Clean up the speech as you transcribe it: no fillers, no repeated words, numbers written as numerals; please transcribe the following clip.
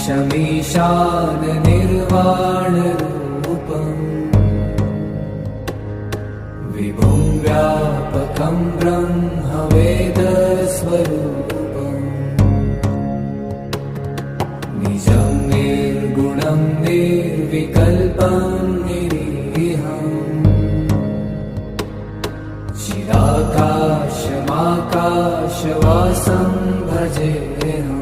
ईशमीशान निर्वाणरूपम् विभुं व्यापकं ब्रह्मवेदस्वरूपम् निजं निर्गुणं निर्विकल्पं निरीहम् चिदाकाशमाकाशवासं भजेऽहम्